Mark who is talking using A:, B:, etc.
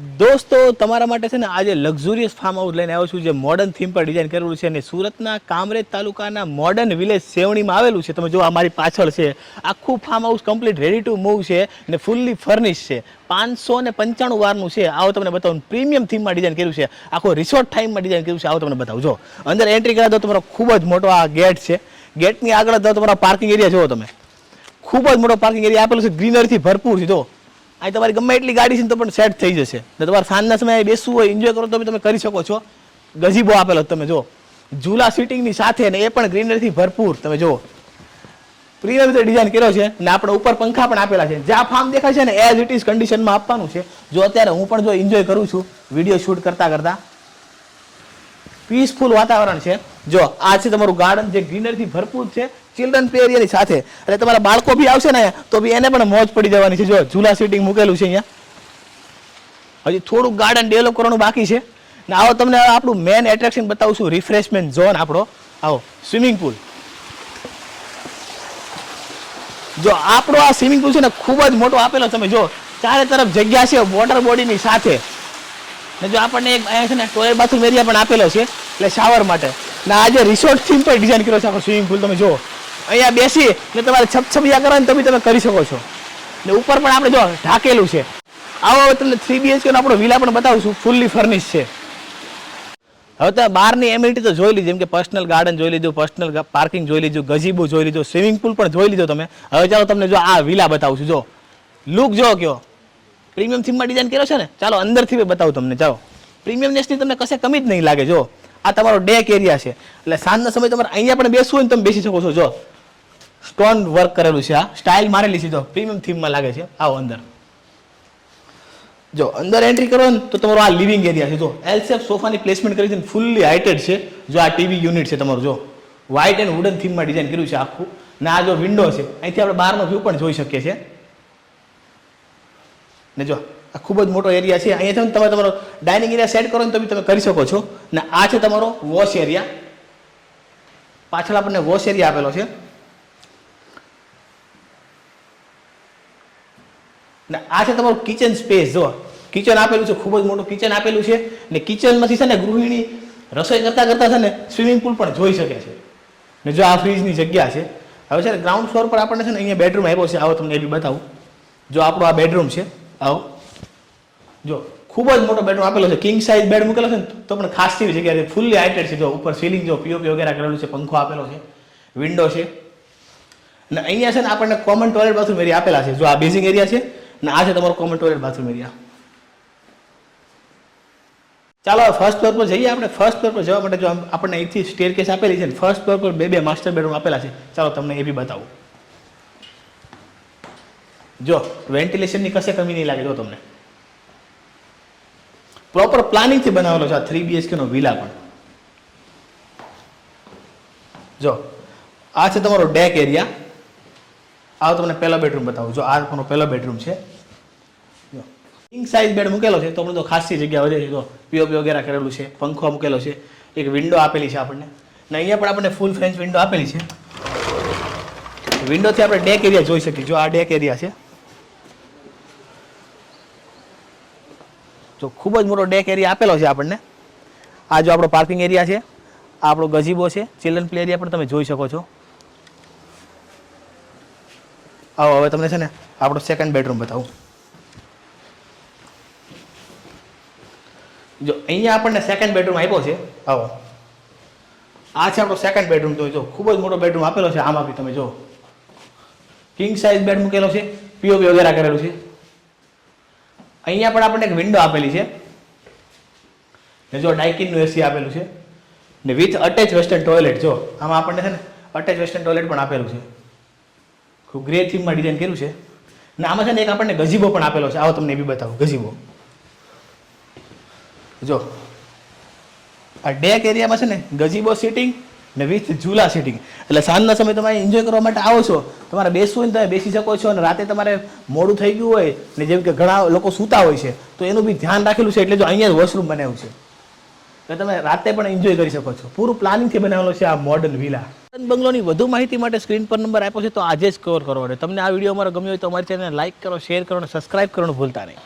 A: દોસ્તો તમારા માટે છે ને આજે લક્ઝુરિયસ ફાર્મ હાઉસ લઈને આવ્યો છું જે મોડર્ન થીમ પર ડિઝાઇન કરેલું છે અને સુરતના કામરેજ તાલુકાના મોડર્ન વિલેજ સેવણીમાં આવેલું છે. તમે જો અમારી પાછળ છે આખું farm house complete ready to move છે અને ફૂલ્લી ફર્નિશ છે. 595 વારનું છે. આવો તમને બતાવું. પ્રીમિયમ થીમમાં ડિઝાઇન કર્યું છે. આખો રિસોર્ટ ટાઈમમાં ડિઝાઇન કર્યું છે. આવો તમને બતાવું. જો અંદર એન્ટ્રી કરા તો તમારો ખૂબ જ મોટો આ ગેટ છે. ગેટની આગળ તો તમારો પાર્કિંગ એરિયા જુઓ તમે. ખૂબ જ મોટો પાર્કિંગ એરિયા આપેલો છે. ગ્રીનરીથી ભરપૂર છે. જો અહીં તમારી ગમે એટલી ગાડી છે તો પણ સેટ થઈ જશે. ને તમારે સાંજના સમયે બેસવું હોય એન્જોય કરો તો બી તમે કરી શકો છો. ગઝીબો આપેલો તમે જો ઝૂલા સિટિંગની સાથે ને એ પણ ગ્રીનરીથી ભરપૂર. તમે જો પ્રીમિયમ રીતે ડિઝાઇન કર્યો છે ને આપણે ઉપર પંખા પણ આપેલા છે. જ્યાં ફાર્મ દેખાય છે ને એઝ ઇટ ઇઝ કન્ડિશનમાં આપવાનું છે. જો અત્યારે હું પણ જો એન્જોય કરું છું વિડીયો શૂટ કરતા પીસફુલ વાતાવરણ છે. જો આ છે તમારું ગાર્ડન જે ગ્રીનરીથી ભરપૂર છે. ચિલ્ડ્રન પ્લે એરિયાની સાથે એટલે તમારા બાળકો બી આવશે ને તો બી એને પણ મોજ પડી જવાની છે. જો ઝૂલા સીટિંગ મૂકેલું છે અહીંયા. હજી થોડુંક ગાર્ડન ડેવલપ કરવાનું બાકી છે ને આવો તમને આપણું મેન એટ્રેક્શન બતાવું છું. રિફ્રેશમેન્ટ ઝોન આપણો આવો સ્વિમિંગ પુલ. જો આપણો આ સ્વિમિંગ પુલ છે ને ખૂબ જ મોટો આપેલો. તમે જો ચારે તરફ જગ્યા છે વોટર બોડીની સાથે ને જો આપણને એક અહીંયા છે ને ટોયલેટ બાથરૂમ એરિયા પણ આપેલો છે એટલે શાવર માટે. ને આજે રિસોર્ટ થીમ પર ડિઝાઇન કર્યો છે આપણો સ્વિમિંગ પુલ. તમે જો અહીંયા બેસી ને તમારે છપછપિયા કરવાની તો બી તમે કરી શકો છો. ને ઉપર પણ આપણે જો ઢાકેલું છે. આવો હવે તમને 3 BHK નો આપણો વિલા પણ બતાવું છું. ફૂલ્લી ફર્નિશ છે. હવે તમે બહારની એમ્યુનિટી તો જોઈ લીધી, જેમ કે પર્સનલ ગાર્ડન જોઈ લીધું, પર્સનલ પાર્કિંગ જોઈ લીધું, ગઝીબો જોઈ લીધું, સ્વિમિંગ પુલ પણ જોઈ લીધો તમે. હવે ચાલો તમને જો આ વિલા બતાવું છું. જો લુક જો કયો પ્રીમિયમ થીમમાં ડિઝાઇન કર્યો છે ને. ચાલો અંદરથી બતાવું તમને. ચાલો પ્રીમિયમનેસની તમને કશે કમી જ નહીં લાગે. જો આ તમારો ડેક એરિયા છે એટલે સાંજના સમય તમારે અહીંયા પણ બેસવું હોય ને તમે બેસી શકો છો. જો સ્ટોન વર્ક કરેલું છે. આ સ્ટાઇલ મારેલી છે. જો પ્રીમિયમ થીમમાં લાગે છે. આવો અંદર. જો અંદર એન્ટ્રી કરો ને તો તમારો આ લિવિંગ એરિયા છે. જો એલ શેપ સોફાની પ્લેસમેન્ટ કરી છે ને ફૂલ્લી હાઇટેડ છે. જો આ ટીવી યુનિટ છે તમારું. જો વ્હાઇટ એન્ડ વુડન થીમમાં ડિઝાઇન કર્યું છે આખું. ને આ જો વિન્ડો છે અહીંથી આપણે બહારનો વ્યૂ પણ જોઈ શકીએ છીએ. ને જો આ ખૂબ જ મોટો એરિયા છે. અહીંયાથી તમે તમારો ડાઇનિંગ એરિયા સેટ કરો ને તો બી તમે કરી શકો છો. ને આ છે તમારો વોશ એરિયા. પાછળ આપણને વોશ એરિયા આપેલો છે. ને આ છે તમારું કિચન સ્પેસ. જો કિચન આપેલું છે. ખૂબ જ મોટું કિચન આપેલું છે. ને કિચનમાંથી છે ને ગૃહિણી રસોઈ કરતા છે ને સ્વિમિંગ પુલ પણ જોઈ શકે છે. ને જો આ ફ્રીજની જગ્યા છે. હવે છે ને ગ્રાઉન્ડ ફ્લોર પર આપણને છે ને અહીંયા બેડરૂમ આપ્યો છે. આવો તમને એ બી બતાવું. જો આપણો આ બેડરૂમ છે. આવો જો ખૂબ જ મોટો બેડરૂમ આપેલો છે. કિંગ સાઇઝ બેડ મૂકેલો છે ને તો પણ ખાસ જેવી જગ્યા છે. ફૂલ્લી હાઇટેડ છે. જો ઉપર સીલિંગ જો પીઓપી વગેરે કરેલું છે. પંખો આપેલો છે. વિન્ડો છે. અને અહીંયા છે ને આપણને કોમન ટોયલેટ બાથરૂમ એરિયા આપેલા છે. જો આ બેઝિંગ એરિયા છે ને આ છે તમારો કોમન ટોયલેટ બાથરૂમ એરિયા. ચાલો ફર્સ્ટ ફ્લોર પર જઈએ આપણે. ફર્સ્ટ ફ્લોર પર જવા માટે જો આપણને અહીંથી સ્ટેરકેસ આપેલી છે ને ફર્સ્ટ ફ્લોર પર બે માસ્ટર બેડરૂમ આપેલા છે. ચાલો તમને એ બી બતાવું. જો વેન્ટિલેશનની કશે કમી નહીં લાગે. જો તમને પ્રોપર પ્લાનિંગથી બનાવેલો છે આ 3 BHK નો વિલા પણ. જો આ છે તમારો ડેક એરિયા. આવો તમને પહેલો બેડરૂમ બતાવું. જો આ તમારો પહેલો બેડરૂમ છે. જો કિંગ સાઇઝ બેડ મૂકેલો છે તો આપણે તો ખાસી જગ્યા વધે છે. જો પીઓપી વગેરે કરેલું છે. પંખો મૂકેલો છે. એક વિન્ડો આપેલી છે આપણને. ને અહીંયા પણ આપણને ફૂલ ફ્રેન્ચ વિન્ડો આપેલી છે. વિન્ડોથી આપણે ડેક એરિયા જોઈ શકીએ. જો આ ડેક એરિયા છે. તો ખૂબ જ મોટો ડેક એરિયા આપેલો છે આપણને. આ જો આપણો પાર્કિંગ એરિયા છે. આ આપણો ગઝીબો છે. ચિલ્ડ્રન પ્લે એરિયા પણ તમે જોઈ શકો છો. આવો હવે તમને છે ને આપણો સેકન્ડ બેડરૂમ બતાવું. જો અહીંયા આપણને સેકન્ડ બેડરૂમ આપ્યો છે. આવો આ છે આપણો સેકન્ડ બેડરૂમ. તો જો ખૂબ જ મોટો બેડરૂમ આપેલો છે. આમાં બી તમે જો કિંગ સાઇઝ બેડ મૂકેલો છે. પીઓપી વગેરે કરેલું છે. અહીંયા પણ આપણને એક વિન્ડો આપેલી છે. ને જો ડાઇકિનનું એસી આપેલું છે. ને વિથ અટેચ વેસ્ટર્ન ટોયલેટ. જો આમાં આપણને છે ને અટેચ વેસ્ટર્ન ટોયલેટ પણ આપેલું છે. ખૂબ ગ્રે થીમમાં ડિઝાઇન કર્યું છે. ને આમાં છે ને એક આપણને ગઝીબો પણ આપેલો છે. આવો તમને એ બી બતાવું. ગઝીબો જો આ ડેક એરિયામાં છે ને ગઝીબો સિટિંગ ને વિથ ઝૂલા સિટિંગ. એટલે સાંજના સમય તમે એન્જોય કરવા માટે આવો છો. તમારે બેસવું હોય ને તમે બેસી શકો છો. અને રાતે તમારે મોડું થઈ ગયું હોય ને જેમ કે ઘણા લોકો સૂતા હોય છે તો એનું બી ધ્યાન રાખેલું છે. એટલે જો અહીંયા જ વોશરૂમ બનાવ્યું છે એટલે તમે રાતે પણ એન્જોય કરી શકો છો. પૂરું પ્લાનિંગથી બનાવેલો છે આ મોડર્ન વિલા. બંગલોની વધુ માહિતી માટે સ્ક્રીન પર નંબર આપ્યો છે તો આજે જ કવર કરો. અને તમને આ વિડીયો અમારો ગમ્યો હોય તો અમારી ચેનલને લાઇક કરો, શેર કરો અને સબસ્ક્રાઇબ કરવાનું ભૂલતા નહીં.